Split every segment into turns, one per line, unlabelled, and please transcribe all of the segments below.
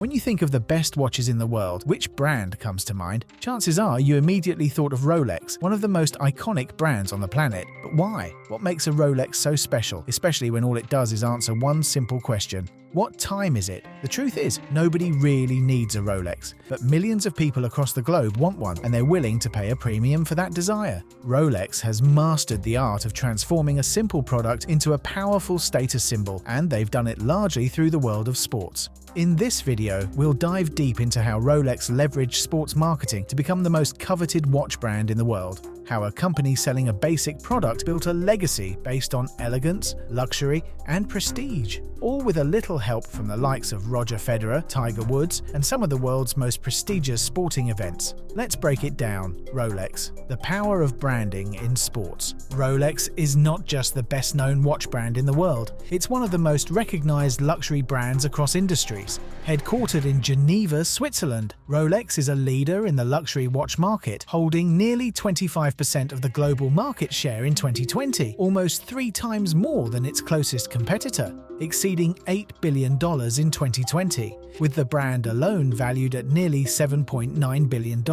When you think of the best watches in the world, which brand comes to mind? Chances are you immediately thought of Rolex, one of the most iconic brands on the planet. But why? What makes a Rolex so special, especially when all it does is answer one simple question? What time is it? The truth is, nobody really needs a Rolex, but millions of people across the globe want one, and they're willing to pay a premium for that desire. Rolex has mastered the art of transforming a simple product into a powerful status symbol, and they've done it largely through the world of sports. In this video, we'll dive deep into how Rolex leveraged sports marketing to become the most coveted watch brand in the world. How a company selling a basic product built a legacy based on elegance, luxury, and prestige, all with a little help from the likes of Roger Federer, Tiger Woods, and some of the world's most prestigious sporting events. Let's break it down. Rolex, the power of branding in sports. Rolex is not just the best-known watch brand in the world, it's one of the most recognized luxury brands across industries. Headquartered in Geneva, Switzerland, Rolex is a leader in the luxury watch market, holding nearly 25% of the global market share in 2020, almost 3 times more than its closest competitor, exceeding $8 billion in 2020, with the brand alone valued at nearly $7.9 billion.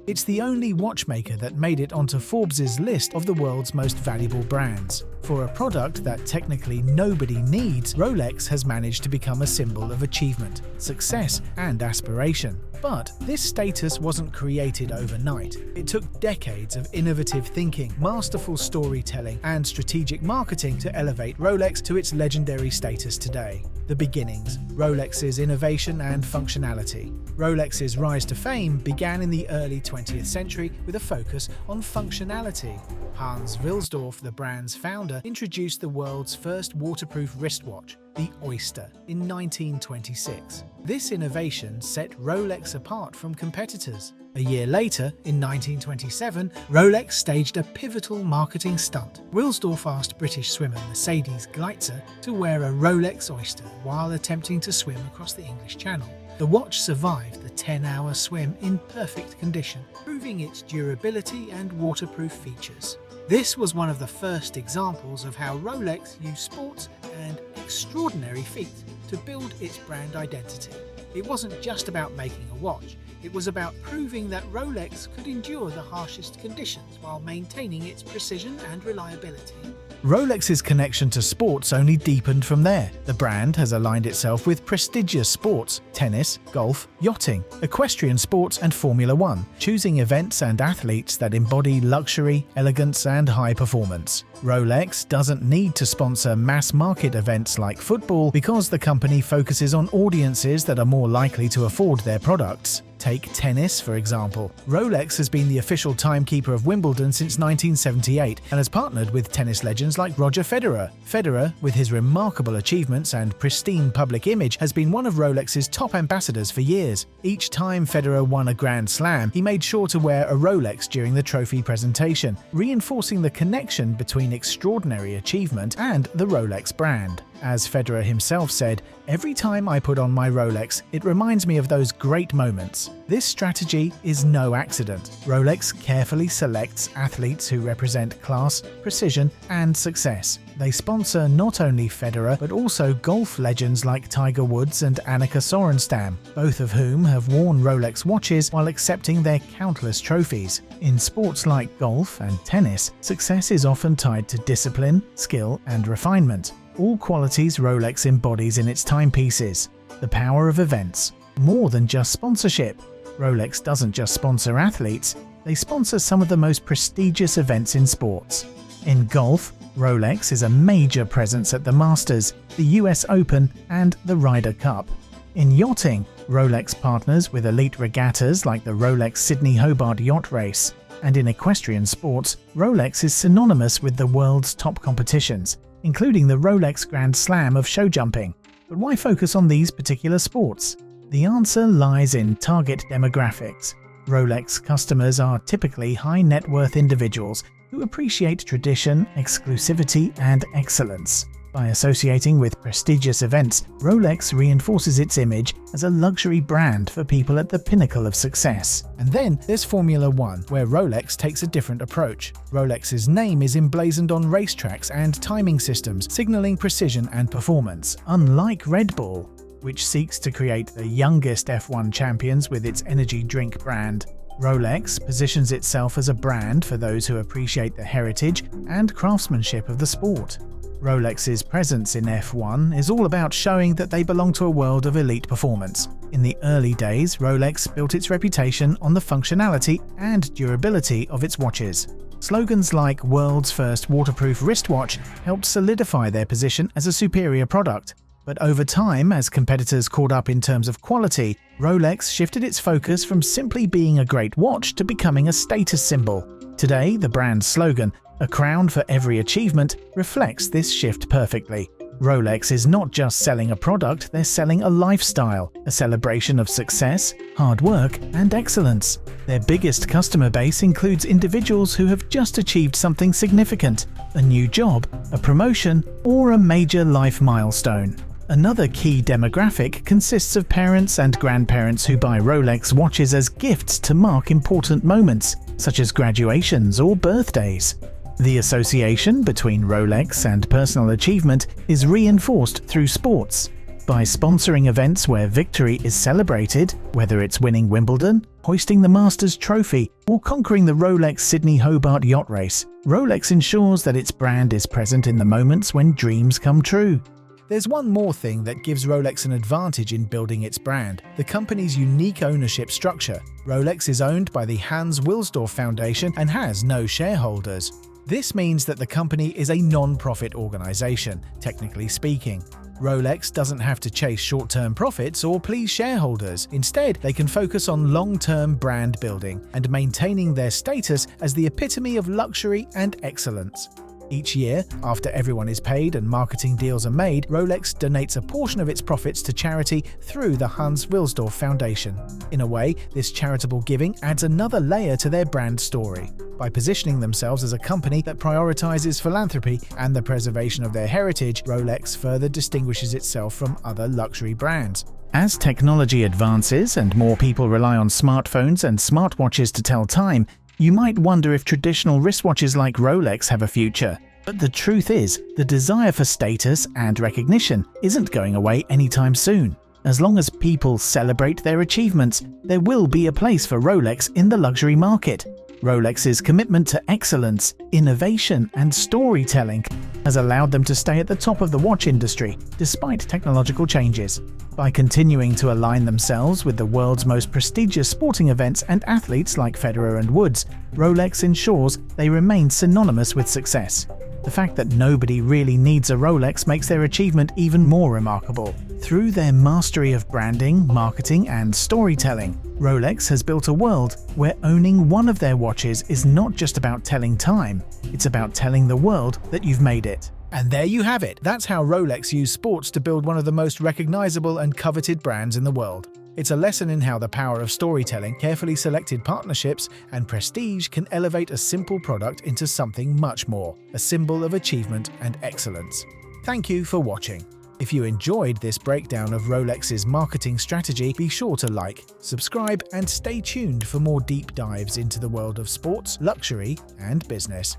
It's the only watchmaker that made it onto Forbes' list of the world's most valuable brands. For a product that technically nobody needs, Rolex has managed to become a symbol of achievement, success, and aspiration. But this status wasn't created overnight. It took decades of innovative thinking, masterful storytelling, and strategic marketing to elevate Rolex to its legendary status today. The beginnings, Rolex's innovation and functionality. Rolex's rise to fame began in the early 20th century with a focus on functionality. Hans Wilsdorf, the brand's founder, introduced the world's first waterproof wristwatch, the Oyster, in 1926. This innovation set Rolex apart from competitors. A year later, in 1927, Rolex staged a pivotal marketing stunt. Wilsdorf asked British swimmer Mercedes Gleitzer to wear a Rolex Oyster while attempting to swim across the English Channel. The watch survived the 10-hour swim in perfect condition, proving its durability and waterproof features. This was one of the first examples of how Rolex used sports and extraordinary feats to build its brand identity. It wasn't just about making a watch, it was about proving that Rolex could endure the harshest conditions while maintaining its precision and reliability. Rolex's connection to sports only deepened from there. The brand has aligned itself with prestigious sports, tennis, golf, yachting, equestrian sports, and Formula One, choosing events and athletes that embody luxury, elegance, and high performance. Rolex doesn't need to sponsor mass-market events like football because the company focuses on audiences that are more likely to afford their products. Take tennis, for example. Rolex has been the official timekeeper of Wimbledon since 1978 and has partnered with tennis legends like Roger Federer. Federer, with his remarkable achievements and pristine public image, has been one of Rolex's top ambassadors for years. Each time Federer won a Grand Slam, he made sure to wear a Rolex during the trophy presentation, reinforcing the connection between extraordinary achievement and the Rolex brand. As Federer himself said, "Every time I put on my Rolex, it reminds me of those great moments." This strategy is no accident. Rolex carefully selects athletes who represent class, precision, and success. They sponsor not only Federer, but also golf legends like Tiger Woods and Annika Sorenstam, both of whom have worn Rolex watches while accepting their countless trophies. In sports like golf and tennis, success is often tied to discipline, skill, and refinement. All qualities Rolex embodies in its timepieces. The power of events. More than just sponsorship. Rolex doesn't just sponsor athletes, they sponsor some of the most prestigious events in sports. In golf, Rolex is a major presence at the Masters, the US Open, and the Ryder Cup. In yachting, Rolex partners with elite regattas like the Rolex Sydney Hobart Yacht Race. And in equestrian sports, Rolex is synonymous with the world's top competitions, including the Rolex Grand Slam of show jumping. But why focus on these particular sports? The answer lies in target demographics. Rolex customers are typically high net worth individuals who appreciate tradition, exclusivity, and excellence. By associating with prestigious events, Rolex reinforces its image as a luxury brand for people at the pinnacle of success. And then there's Formula One, where Rolex takes a different approach. Rolex's name is emblazoned on racetracks and timing systems, signaling precision and performance, unlike Red Bull. which seeks to create the youngest F1 champions with its energy drink brand. Rolex positions itself as a brand for those who appreciate the heritage and craftsmanship of the sport. Rolex's presence in F1 is all about showing that they belong to a world of elite performance. In the early days, Rolex built its reputation on the functionality and durability of its watches. Slogans like "World's First Waterproof Wristwatch" helped solidify their position as a superior product. But over time, as competitors caught up in terms of quality, Rolex shifted its focus from simply being a great watch to becoming a status symbol. Today, the brand's slogan, "A crown for every achievement," reflects this shift perfectly. Rolex is not just selling a product, they're selling a lifestyle, a celebration of success, hard work, and excellence. Their biggest customer base includes individuals who have just achieved something significant, a new job, a promotion, or a major life milestone. Another key demographic consists of parents and grandparents who buy Rolex watches as gifts to mark important moments, such as graduations or birthdays. The association between Rolex and personal achievement is reinforced through sports. By sponsoring events where victory is celebrated, whether it's winning Wimbledon, hoisting the Masters trophy, or conquering the Rolex Sydney Hobart yacht race, Rolex ensures that its brand is present in the moments when dreams come true. There's one more thing that gives Rolex an advantage in building its brand: the company's unique ownership structure. Rolex is owned by the Hans Wilsdorf Foundation and has no shareholders. This means that the company is a non-profit organization, technically speaking. Rolex doesn't have to chase short-term profits or please shareholders. Instead, they can focus on long-term brand building and maintaining their status as the epitome of luxury and excellence. Each year, after everyone is paid and marketing deals are made, Rolex donates a portion of its profits to charity through the Hans Wilsdorf Foundation. In a way, this charitable giving adds another layer to their brand story. By positioning themselves as a company that prioritizes philanthropy and the preservation of their heritage, Rolex further distinguishes itself from other luxury brands. As technology advances and more people rely on smartphones and smartwatches to tell time, you might wonder if traditional wristwatches like Rolex have a future. But the truth is, the desire for status and recognition isn't going away anytime soon. As long as people celebrate their achievements, there will be a place for Rolex in the luxury market. Rolex's commitment to excellence, innovation, and storytelling has allowed them to stay at the top of the watch industry despite technological changes. By continuing to align themselves with the world's most prestigious sporting events and athletes like Federer and Woods, Rolex ensures they remain synonymous with success. The fact that nobody really needs a Rolex makes their achievement even more remarkable. Through their mastery of branding, marketing, and storytelling, Rolex has built a world where owning one of their watches is not just about telling time, it's about telling the world that you've made it. And there you have it. That's how Rolex used sports to build one of the most recognizable and coveted brands in the world. It's a lesson in how the power of storytelling, carefully selected partnerships, and prestige can elevate a simple product into something much more, a symbol of achievement and excellence. Thank you for watching. If you enjoyed this breakdown of Rolex's marketing strategy, be sure to like, subscribe, and stay tuned for more deep dives into the world of sports, luxury, and business.